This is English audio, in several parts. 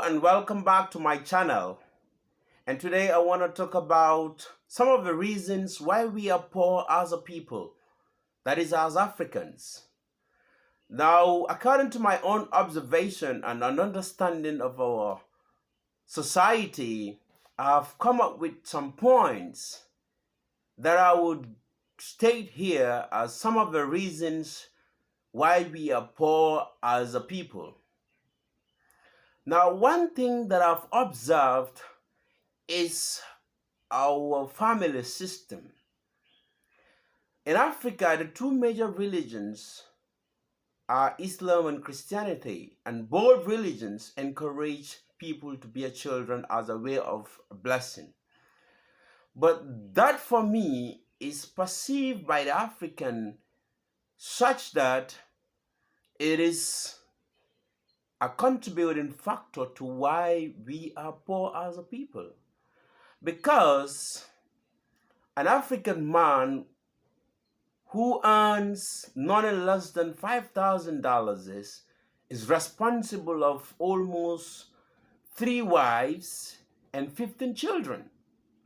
and welcome back to my channel. And today I want to talk about some of the reasons why we are poor as a people, that is, as Africans. Now, according to my own observation and an understanding of our society, I've come up with some points that I would state here as some of the reasons why we are poor as a people. Now, one thing that I've observed is our family system. In Africa, the two major religions are Islam and Christianity, and both religions encourage people to bear children as a way of blessing. But that for me is perceived by the African such that it is a contributing factor to why we are poor as a people. Because an African man who earns none less than $5,000 is responsible of almost 3 wives and 15 children,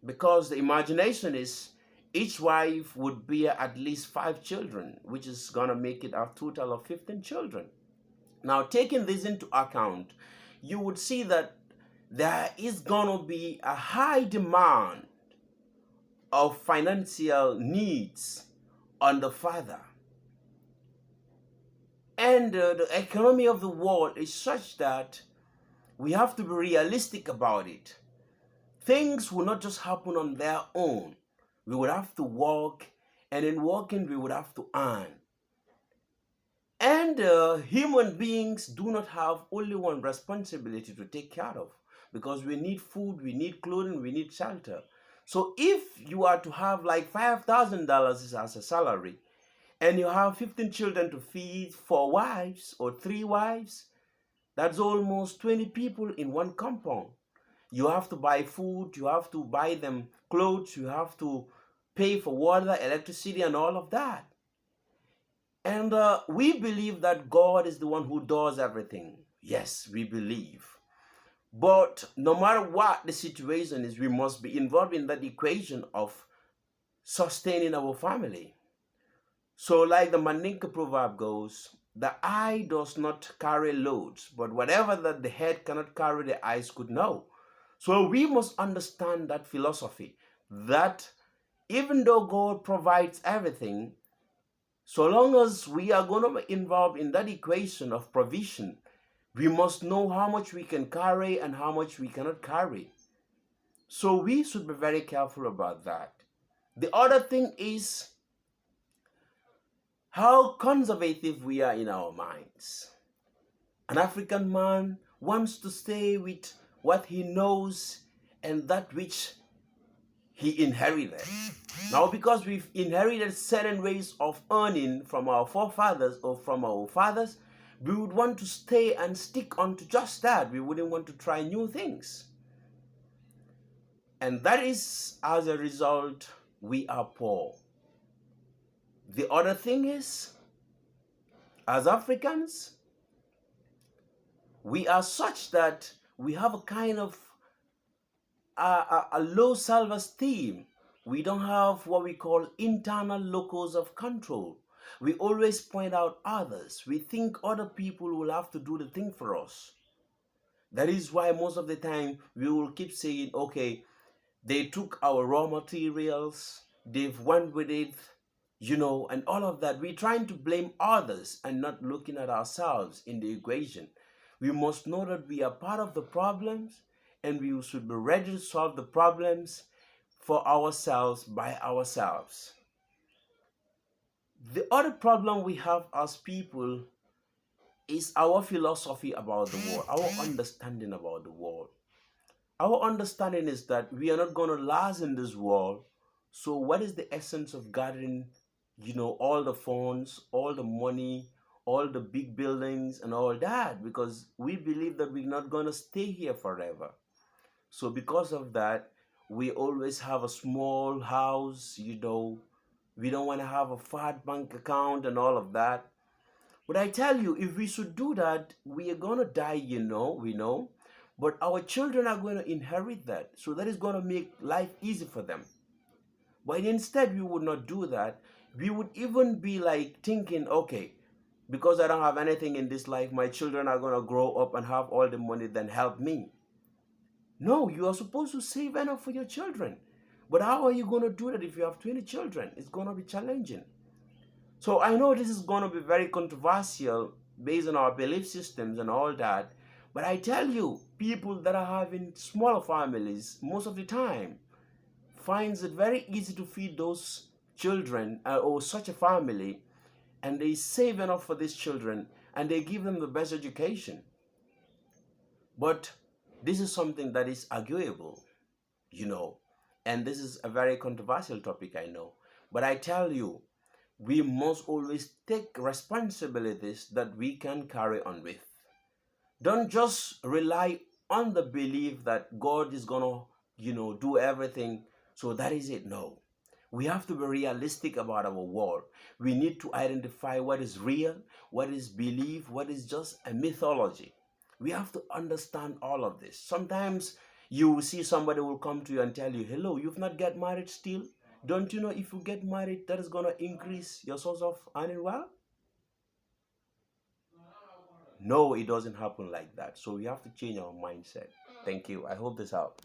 because the imagination is each wife would bear at least 5 children, which is going to make it a total of 15 children. Now, taking this into account, you would see that there is going to be a high demand of financial needs on the father. And the economy of the world is such that we have to be realistic about it. Things will not just happen on their own. We would have to work, and in working, we would have to earn. And human beings do not have only one responsibility to take care of, because we need food, we need clothing, we need shelter. So if you are to have like $5,000 as a salary, and you have 15 children to feed, 4 wives or 3 wives, that's almost 20 people in one compound. You have to buy food, you have to buy them clothes, you have to pay for water, electricity, and all of that. And we believe that God is the one who does everything. Yes, we believe. But no matter what the situation is, we must be involved in that equation of sustaining our family. So like the Mandinka proverb goes, the eye does not carry loads, but whatever that the head cannot carry, the eyes could know. So we must understand that philosophy, that even though God provides everything, so long as we are going to be involved in that equation of provision, we must know how much we can carry and how much we cannot carry. So we should be very careful about that. The other thing is how conservative we are in our minds. An African man wants to stay with what he knows and that which he inherited. Now, because we've inherited certain ways of earning from our forefathers or from our fathers, we would want to stay and stick on to just that. We wouldn't want to try new things. And that is, as a result, we are poor. The other thing is, as Africans, we are such that we have a kind of a low self-esteem. We don't have what we call internal locus of control. We always point out others. We think other people will have to do the thing for us. That is why most of the time we will keep saying, okay, they took our raw materials, they've went with it, and all of that. We're trying to blame others and not looking at ourselves in the equation. We must know that we are part of the problems, and we should be ready to solve the problems for ourselves by ourselves. The other problem we have as people is our philosophy about the world, our understanding about the world. Our understanding is that we are not going to last in this world. So what is the essence of gathering, all the funds, all the money, all the big buildings and all that? Because we believe that we're not going to stay here forever. So because of that, we always have a small house, we don't want to have a fat bank account and all of that. But I tell you, if we should do that, we are going to die, we know. But our children are going to inherit that. So that is going to make life easy for them. But instead, we would not do that. We would even be like thinking, okay, because I don't have anything in this life, my children are going to grow up and have all the money, then help me. No, you are supposed to save enough for your children. But how are you going to do that if you have 20 children? It's going to be challenging. So I know this is going to be very controversial based on our belief systems and all that. But I tell you, people that are having small families most of the time finds it very easy to feed those children or such a family, and they save enough for these children and they give them the best education. But this is something that is arguable, you know, and this is a very controversial topic, I know. But I tell you, we must always take responsibilities that we can carry on with. Don't just rely on the belief that God is gonna, do everything. So that is it. No. We have to be realistic about our world. We need to identify what is real, what is belief, what is just a mythology. We have to understand all of this. Sometimes you will see somebody will come to you and tell you, hello, you've not get married still? Don't you know if you get married, that is going to increase your source of earning wealth? No, it doesn't happen like that. So we have to change our mindset. Thank you. I hope this helped.